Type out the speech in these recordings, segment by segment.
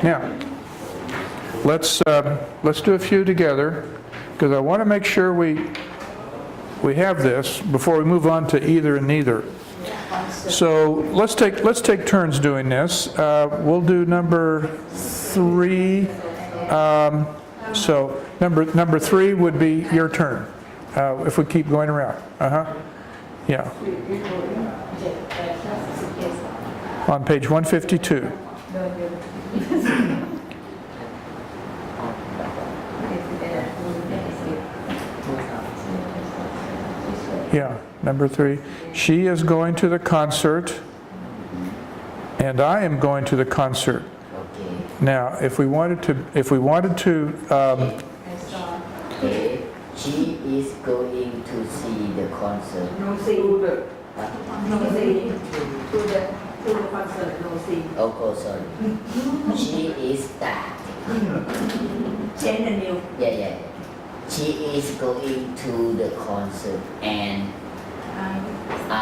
Now, let's do a few together, because I want to make sure we have this before we move on to either and neither. So let's take turns doing this. We'll do number 3. So number 3 would be your turn if we keep going around. Yeah. On page 152. Yeah, number 3. She is going to the concert, and I am going to the concert. Now, if we wanted to, she is going to see the concert. No see. No see. To the concert. No see. Oh, sorry. She is that. Change the new. Yeah. She is going to the concert, and I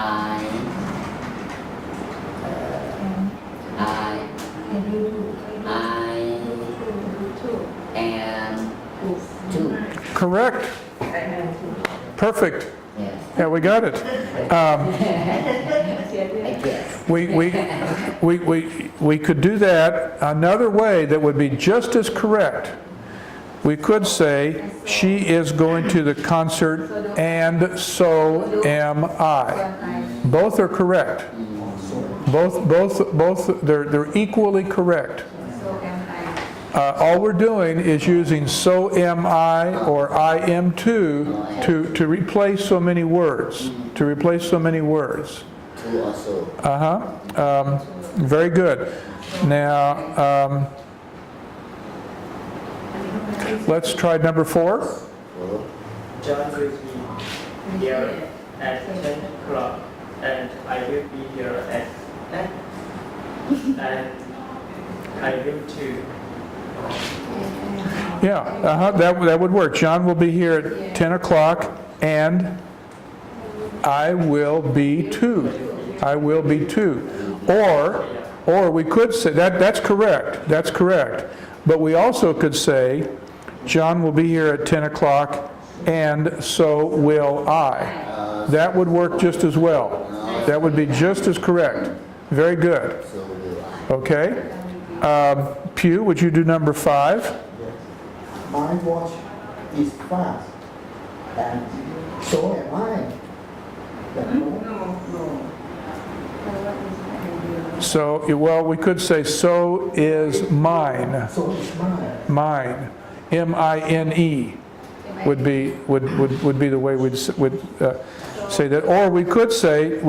am too. correct. Perfect. Yeah, we got it. I guess. We could do that another way that would be just as correct. We could say, she is going to the concert, and so am I. Both are correct. Both. They're equally correct. All we're doing is using so am I or I am too to replace so many words. Two also. Very good. Now, let's try number 4. John will be here at 10 o'clock, and I will be here at and I will too. Yeah, that would work. John will be here at 10 o'clock, and I will be too. I will be too. Or we could say, that's correct. That's correct. But we also could say, John will be here at 10 o'clock, and so will I. That would work just as well. That would be just as correct. Very good. Okay. Pew, would you do number 5? My watch is fast, and so am I. So, well, we could say, so is mine. So is mine. Mine. M-I-N-E would be the way we'd say that. Or we could say,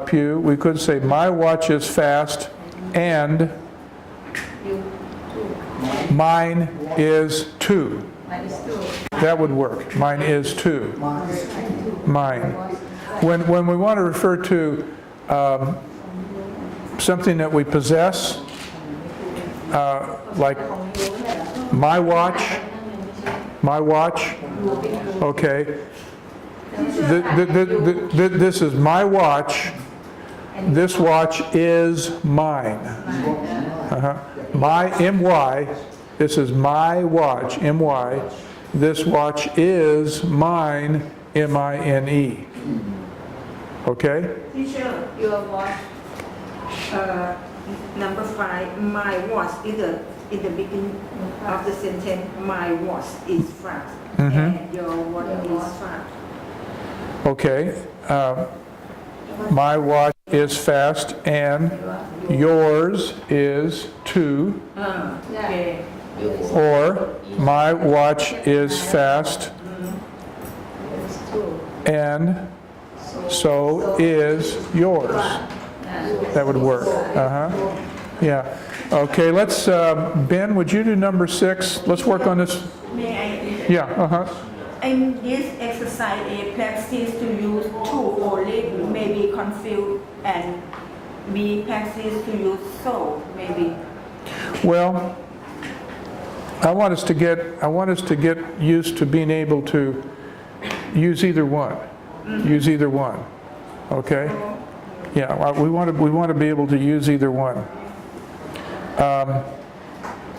Pew, we could say, my watch is fast, and mine is too. That would work. Mine is too. Mine. When we want to refer to something that we possess, like my watch, okay. This is my watch. This watch is mine. My M-Y. This is my watch, M-Y. This watch is mine, M-I-N-E. Okay? Teacher, your watch, number 5, my watch is in the beginning of the sentence, my watch is fast. And your watch is fast. Okay. My watch is fast, and yours is too. Okay. Or my watch is fast, and so is yours. That would work. Yeah. Okay, let's, Ben, would you do number 6? Let's work on this. May I? Yeah, In this exercise, a practice to use to only may be confused, and B practice to use so maybe. Well, I want us to get used to being able to use either one. Use either one. Okay? Yeah, we want to be able to use either one.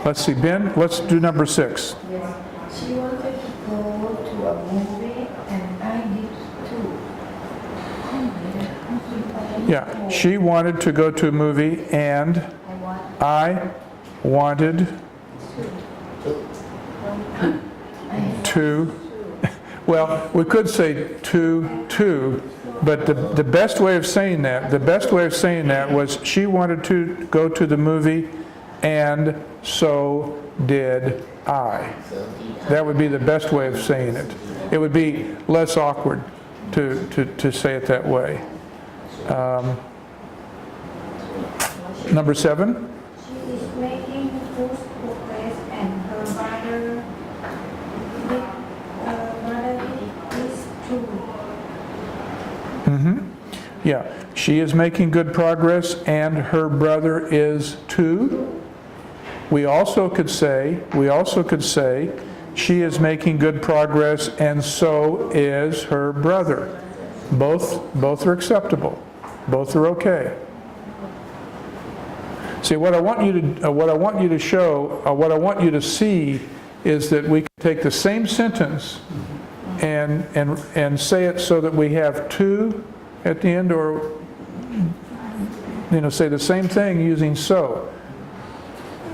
Let's see, Ben, let's do number 6. Yes. She wanted to go to a movie and I did too. Yeah, she wanted to go to a movie and I wanted to, well, we could say to, but the best way of saying that, was she wanted to go to the movie and so did I. That would be the best way of saying it. It would be less awkward to say it that way. Number 7. She is making good progress and her brother is too. Yeah, she is making good progress and her brother is too. We also could say, she is making good progress and so is her brother. Both are acceptable. Both are okay. See, what I want you to show, what I want you to see is that we can take the same sentence and say it so that we have to at the end, or say the same thing using so.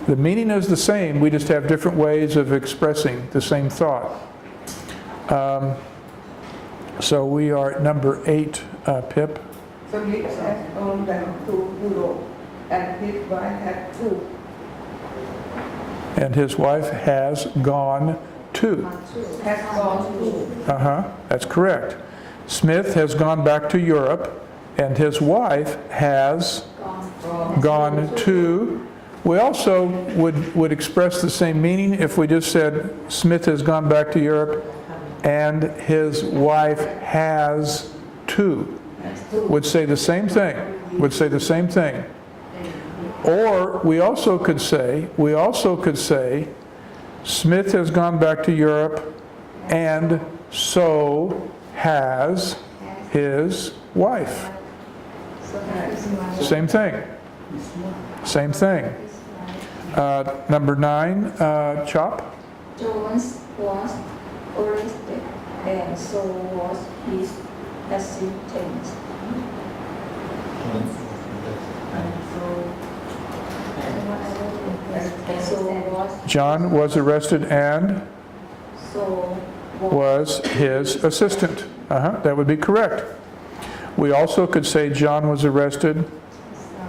The meaning is the same, we just have different ways of expressing the same thought. So we are at number 8, Pip. Smith has gone back to Europe and his wife had two. And his wife has gone to. Has gone to. That's correct. Smith has gone back to Europe, and his wife has gone to. We also would express the same meaning if we just said Smith has gone back to Europe and his wife has to. Would say the same thing. Or we also could say Smith has gone back to Europe and so has his wife. Same thing. Number 9, Chop. Jones was arrested and so was his assistant. John was arrested and So was his assistant. That would be correct. We also could say John was arrested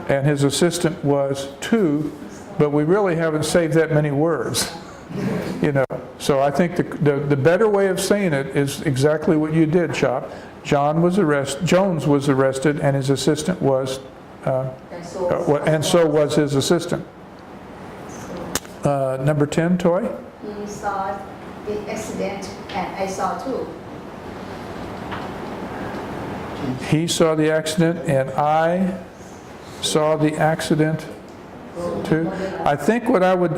and his assistant was too, but we really haven't saved that many words. So I think the better way of saying it is exactly what you did, Chop. Jones was arrested and his assistant was, and so was his assistant. Number 10, Toy. he saw the accident and I saw too. He saw the accident and I saw the accident too. I think what I would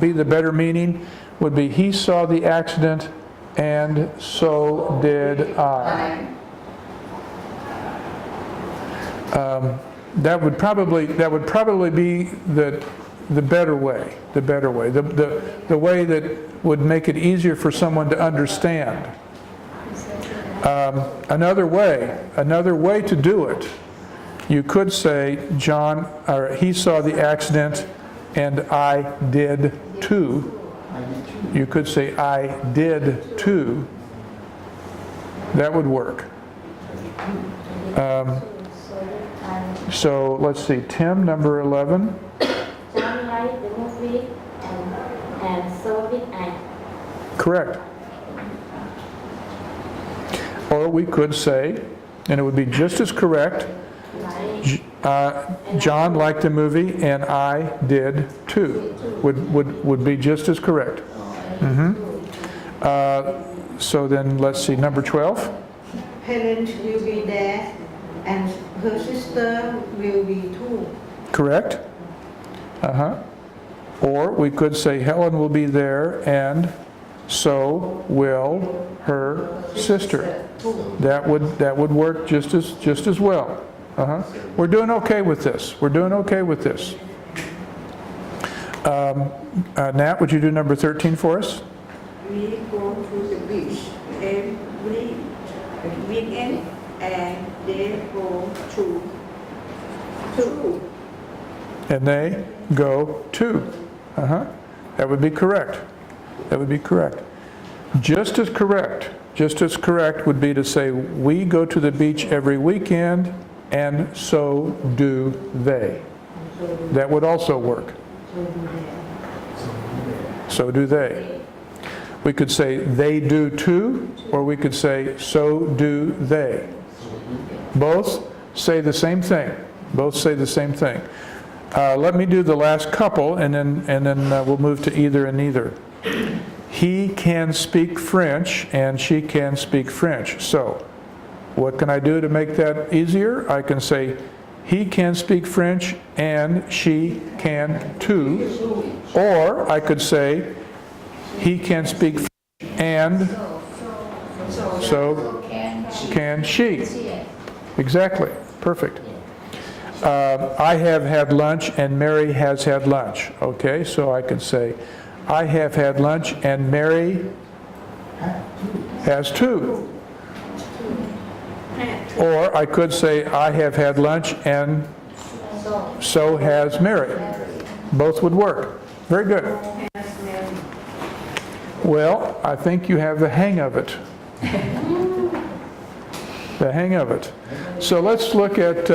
be the better meaning would be he saw the accident and so did I. That would probably be the better way. The way that would make it easier for someone to understand. Another way to do it, you could say he saw the accident and I did too. You could say I did too. That would work. So let's see, Tim, number 11. John liked the movie and so did I. Correct. Or we could say, and it would be just as correct, John liked the movie and I did too. Would be just as correct. So then let's see, number 12. Helen will be there and her sister will be too. Correct. Or we could say Helen will be there and so will her sister. That would work just as well. We're doing okay with this. We're doing okay with this. Nat, would you do number 13 for us? We go to the beach every weekend and they go to And they go to. That would be correct. That would be correct. Just as correct would be to say, we go to the beach every weekend, and so do they. That would also work. So do they. We could say, they do too, or we could say, so do they. Both say the same thing. Both say the same thing. Let me do the last couple, and then we'll move to either and neither. He can speak French, and she can speak French. So, what can I do to make that easier? I can say, he can speak French, and she can too. Or I could say, he can speak French, and so can she. Exactly. Perfect. I have had lunch and Mary has had lunch. Okay, so I could say, I have had lunch and Mary has too. Or I could say, I have had lunch and so has Mary. Both would work. Very good. Well, I think you have the hang of it. The hang of it. So let's look at